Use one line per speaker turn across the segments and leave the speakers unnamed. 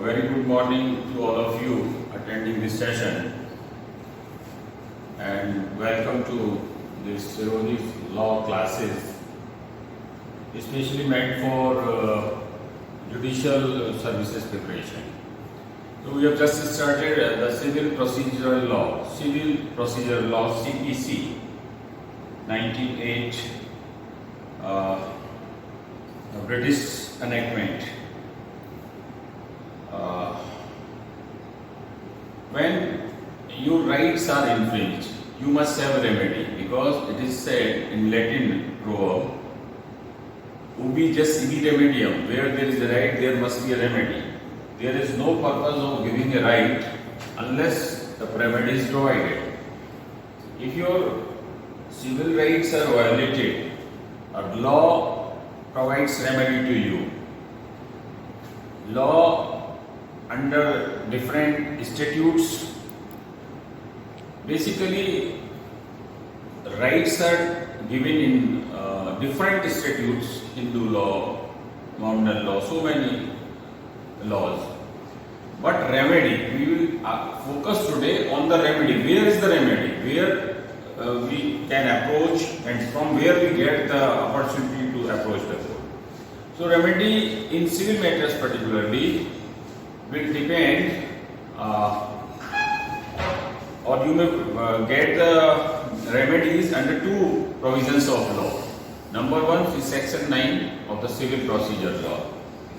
very good morning to all of you attending this session, and welcome to this Sironi's law classes, especially meant for judicial services preparation. So we have just started the Civil Procedural Law, CPC 1908, British enactment. When your rights are infringed, you must have a remedy, because it is said in Latin proverb, ubi just ibi remedium, where there is a right, there must be a remedy. There is no purpose of giving a right unless the remedy is provided. If your civil rights are violated, a law provides remedy to you. Law under different statutes, basically rights are given in different statutes, Hindu law, Mohammedan law, so many laws. But remedy, we will focus today on the remedy. Where is the remedy? Where we can approach, and from where we get the opportunity to approach the court. So remedy in civil matters particularly will depend, or you may get the remedies under two provisions of law. Number one is section 9 of the Civil Procedure Law,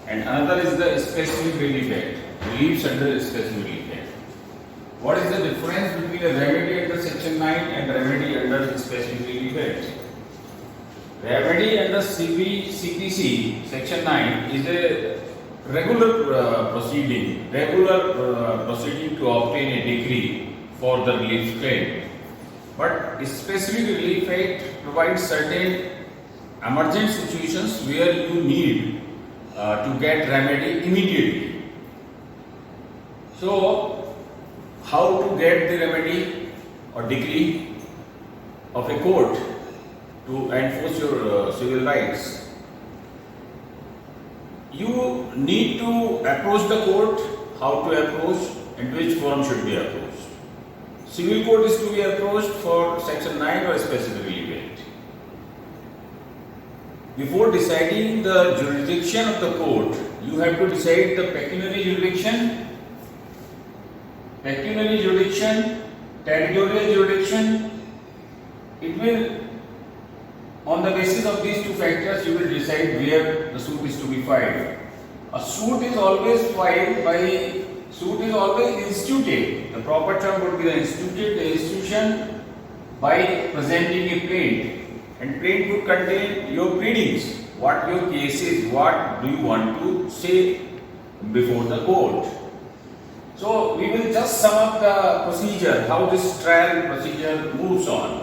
and another is the Specific Relief Act, reliefs under Specific Relief Act. What is the difference between a remedy under section 9 and remedy under the Specific Relief Act? Remedy under CPC section 9 is a regular proceeding to obtain a decree for the relief claim. But Specific Relief Act provides certain emergent situations where you need to get remedy immediately. So, how to get the remedy or decree of a court to enforce your civil rights? You need to approach the court. How to approach and which forum should be approached? Civil court is to be approached for section 9 or Specific Relief Act. Before deciding the jurisdiction of the court, you have to decide the pecuniary jurisdiction, territorial jurisdiction. It will, on the basis of these two factors, you will decide where the suit is to be filed. A suit is always instituted. The proper term would be the institution by presenting a plaint. And plaint would contain your pleadings, what your case is, what do you want to say before the court. So we will just sum up the procedure, how this trial procedure moves on.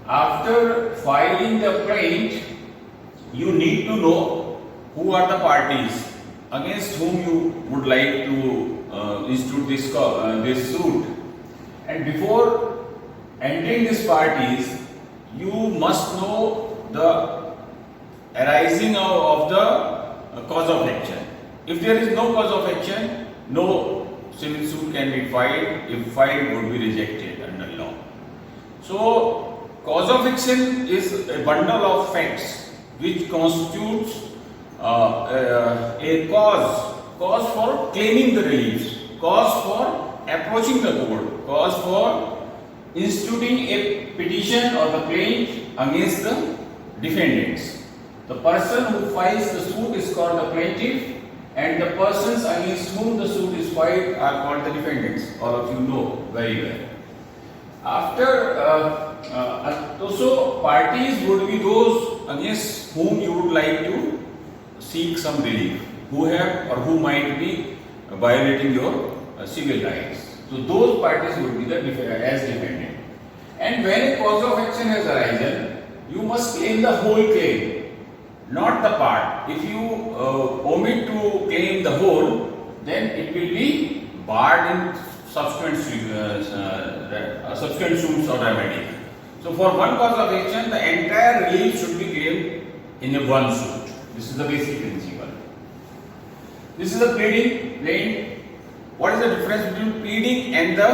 After filing the plaint, you need to know who are the parties against whom you would like to institute this suit. And before entering these parties, you must know the arising of the cause of action. If there is no cause of action, no civil suit can be filed. If filed, would be rejected under law. So, cause of action is a bundle of facts which constitutes a cause for claiming the reliefs, cause for approaching the court, cause for instituting a petition or the plaint against the defendants. The person who files the suit is called the plaintiff, and the persons against whom the suit is filed are called the defendants. All of you know very well. So parties would be those against whom you would like to seek some relief, who have or who might be violating your civil rights. So those parties would be as defendant. And when a cause of action has arisen, you must claim the whole claim, not the part. If you omit to claim the whole, then it will be barred in subsequent suits or remedy. So for one cause of action, the entire relief should be claimed in a one suit. This is the basic principle. This is the pleading. What is the difference between pleading and the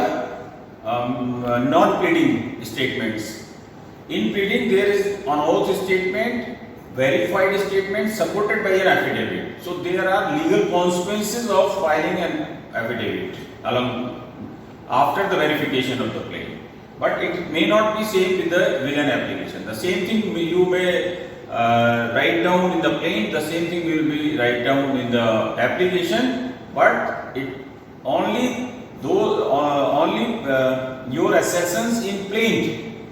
non-pleading statements? In pleading, there is an oath statement, verified statement supported by an affidavit. So there are legal consequences of filing an affidavit along after the verification of the claim. But it may not be same with the will and application. The same thing you may write down in the claim, the same thing will be write down in the application, but it only your assertions in plaint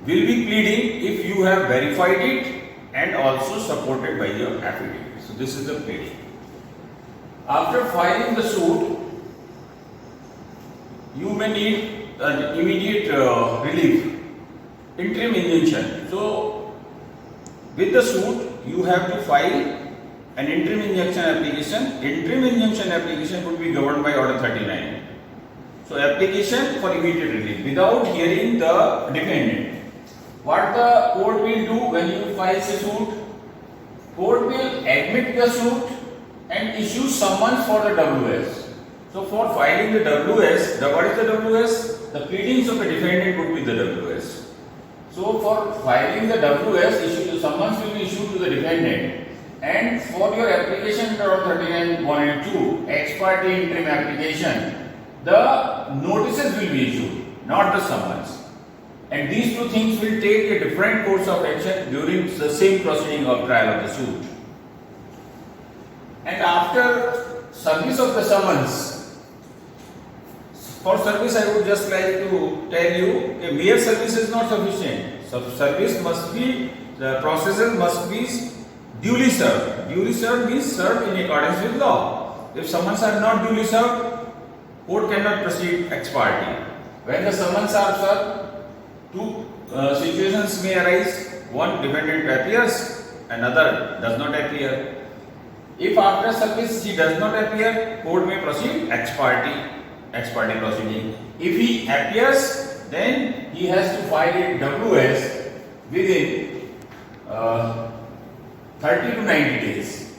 will be pleading if you have verified it and also supported by your affidavit. So this is the pleading. After filing the suit, you may need an immediate relief, interim injunction. So with the suit, you have to file an interim injunction application. Interim injunction application would be governed by Order 39. So application for immediate relief without hearing the defendant. What the court will do when you file a suit? Court will admit the suit and issue summons for the WS. So for filing the WS, what is the WS? The pleadings of the defendant would be the WS. So for filing the WS, summons will be issued to the defendant, and for your application under 39(1) and 2, ex parte interim application, the notices will be issued, not the summons. And these two things will take a different course of action during the same proceeding of trial of the suit. And after service of the summons, for service I would just like to tell you that mere service is not sufficient. So service must be, the processes must be duly served. Duly served means served in accordance with law. If summons are not duly served, court cannot proceed ex parte. When the summons are served, two situations may arise. One, defendant appears, another does not appear. If after service he does not appear, court may proceed ex parte proceeding. If he appears, then he has to file a WS within 30 to 90 days.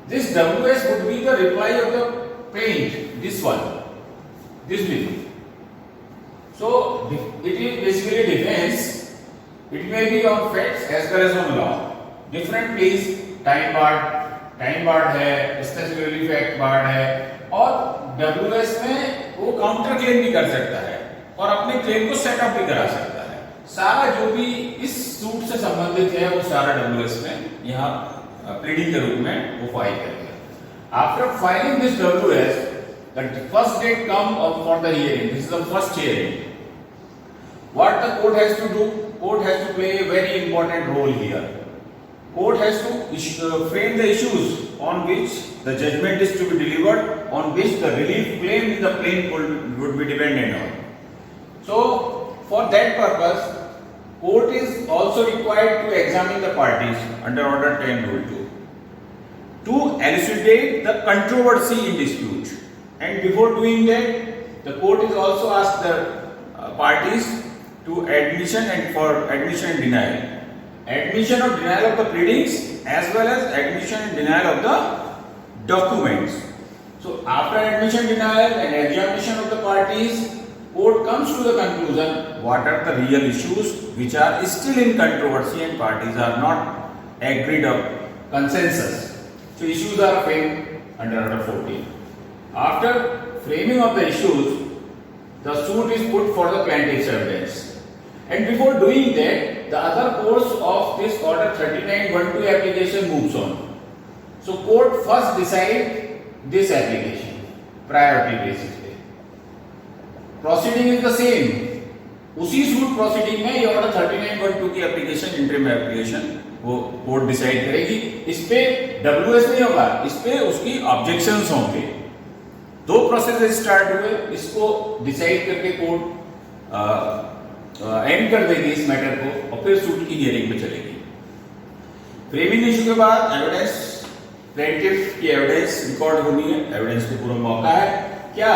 This WS would be the reply of the plaintiff, this one, this bill. So it is basically defense. It may be on facts as well as on law. Different pleas, time barred है, statutory relief act barred है, और WS में वो counter claim भी कर सकता है और अपने क्लेम को सेटअप भी करा सकता है. सारा जो भी इस सूट से संबंधित है वो सारा WS में यहाँ प्लीडिंग के रूप में वो फाइल करेगा. After filing this WS, the first date come up for the hearing. This is the first hearing. What the court has to do? Court has to play a very important role here. Court has to frame the issues on which the judgment is to be delivered, on which the relief claim in the plaint would be dependent on. So, for that purpose, court is also required to examine the parties under Order 10 Rule 2 to elucidate the controversy in dispute. And before doing that, the court is also asked the parties to admission and for admission and denial. Admission or denial of the pleadings as well as admission and denial of the documents. So after admission, denial and examination of the parties, court comes to the conclusion what are the real issues which are still in controversy and parties are not agreed of consensus. So issues are framed under Order 14. After framing of the issues, the suit is put for the plaintiff's evidence. And before doing that, the other course of this Order 39(1)(2) application moves on. So court first decide this application, priority basis पे. Proceeding is the same. उसी suit proceeding में ये Order 39(1)(2) की application, interim application वो court decide करेगी. इस पे WS नहीं होगा, इस पे उसकी ऑब्जेक्शंस होंगे. दो प्रोसेस स्टार्ट हुए, इसको डिसाइड करके कोर्ट एंड कर देगी इस मैटर को और फिर सूट की हियरिंग पे चलेगी. फ्रेमिंग इशू के बाद एविडेंस, प्लेंटिफ की एविडेंस रिकॉर्ड होनी है. एविडेंस को पूरा मौका है क्या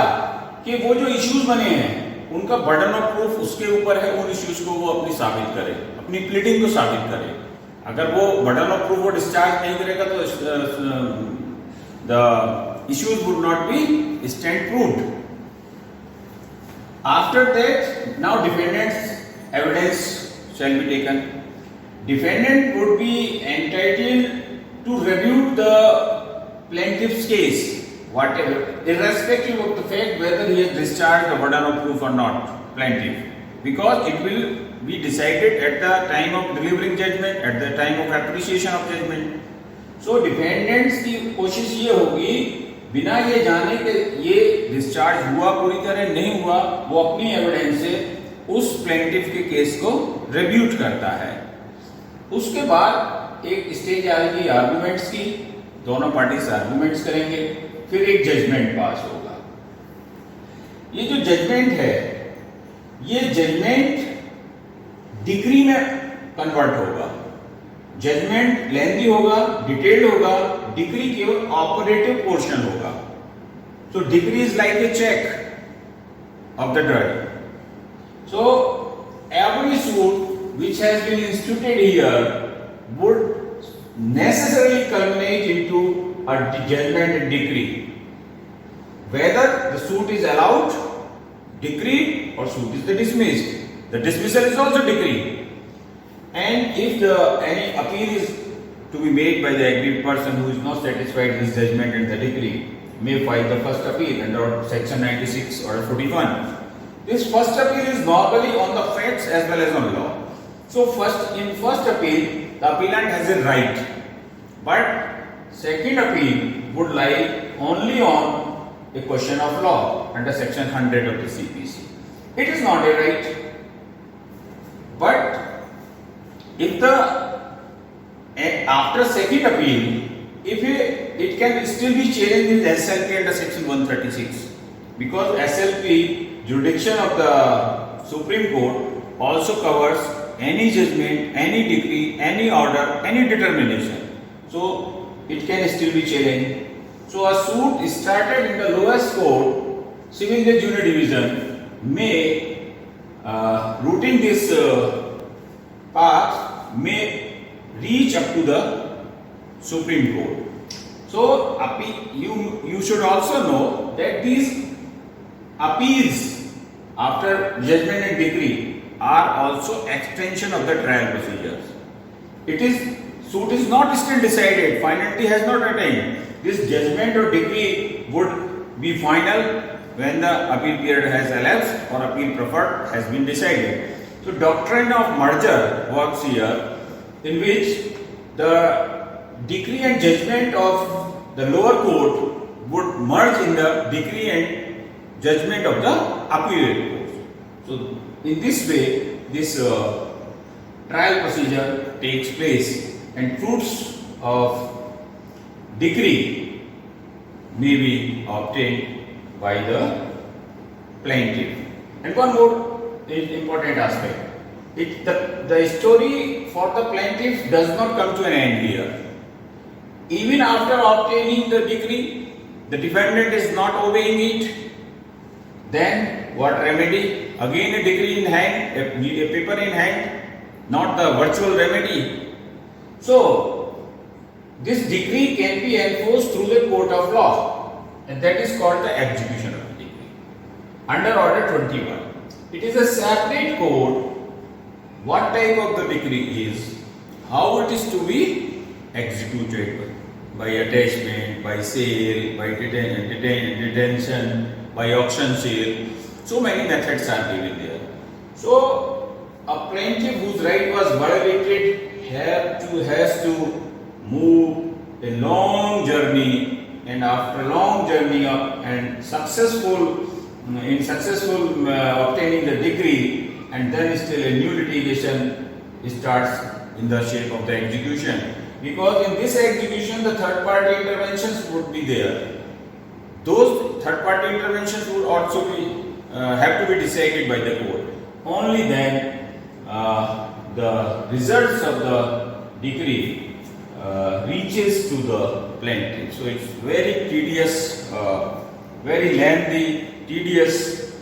कि वो जो इश्यूज बने हैं उनका बर्डन ऑफ प्रूफ उसके ऊपर है. उन इश्यूज को वो अपनी साबित करे, अपनी प्लीडिंग को साबित करे. अगर वो बर्डन ऑफ प्रूफ वो डिस्चार्ज नहीं करेगा तो the issues would not be stand proved. After that, now defendant's evidence shall be taken. Defendant would be entitled to review the plaintiff's case, whatever, irrespective of the fact whether he has discharged the burden of proof or not, plaintiff, because it will be decided at the time of delivering judgment, at the time of appreciation of judgment. So defendants की कोशिश ये होगी बिना ये जाने कि ये discharge हुआ पूरी तरह नहीं हुआ, वो अपनी एविडेंस से उस प्लेंटिफ के केस को रिब्यूट करता है। उसके बाद एक स्टेज आएगी आर्गुमेंट्स की, दोनों पार्टीज आर्गुमेंट्स करेंगे, फिर एक जजमेंट पास होगा। ये जो जजमेंट है, ये जजमेंट डिक्री में कन्वर्ट होगा। जजमेंट लेंथी होगा, डिटेल्ड होगा, डिक्री केवल ऑपरेटिव पोर्शन होगा। So decree is like a check of the drug. So every suit which has been instituted here would necessarily culminate into a judgment and decree. Whether the suit is allowed, decreed, or suit is dismissed. The dismissal is also decreed. And if any appeal is to be made by the aggrieved person who is not satisfied with this judgment and the decree, may file the first appeal under section 96 or 41. This first appeal is normally on the facts as well as on law. So in first appeal, the appellant has a right, but second appeal would lie only on a question of law under section 100 of the CPC. It is not a right, but if after second appeal, if it can still be challenged with SLP under section 136, because SLP jurisdiction of the Supreme Court also covers any judgment, any decree, any order, any determination. So it can still be challenged. So a suit started in the lowest court, civil judicial division, may routing this path may reach up to the Supreme Court. So you should also know that these appeals after judgment and decree are also extension of the trial procedures. Suit is not still decided, finality has not attained. This judgment or decree would be final when the appeal period has elapsed or appeal preferred has been decided. So doctrine of merger works here, in which the decree and judgment of the lower court would merge in the decree and judgment of the appellate court. So in this way, this trial procedure takes place, and fruits of decree may be obtained by the plaintiff. And one more important aspect: the story for the plaintiff does not come to an end here. Even after obtaining the decree, the defendant is not obeying it. Then what remedy? Again a decree in hand, a paper in hand, not the virtual remedy. So this decree can be enforced through the court of law, and that is called the execution of the decree under Order 21. It is a separate code. What type of the decree is, how it is to be executed, by attachment, by sale, by detention, by auction sale. So many methods are given there. So a plaintiff whose right was violated has to move a long journey, and after a long journey and successful obtaining the decree, and then still a new litigation starts in the shape of the execution. Because in this execution, the third party interventions would be there. Those third party interventions would also have to be decided by the court. Only then the results of the decree reaches to the plaintiff. So it's very tedious, very lengthy, tedious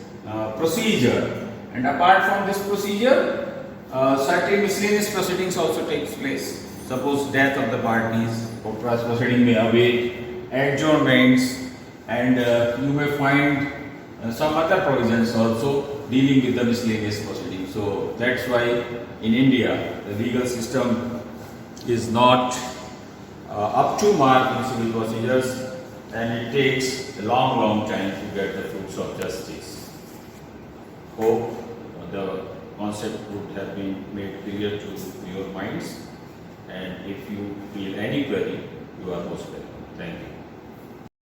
procedure. And apart from this procedure, certain miscellaneous proceedings also takes place. Suppose death of the parties, proceeding may await, adjournments, and you may find some other provisions also dealing with the miscellaneous proceedings. So that's why in India the legal system is not up to mark in civil procedures, and it takes a long time to get the fruits of justice. Hope the concept would have been made clear to your minds, and if you feel any query, you are most welcome. Thank you.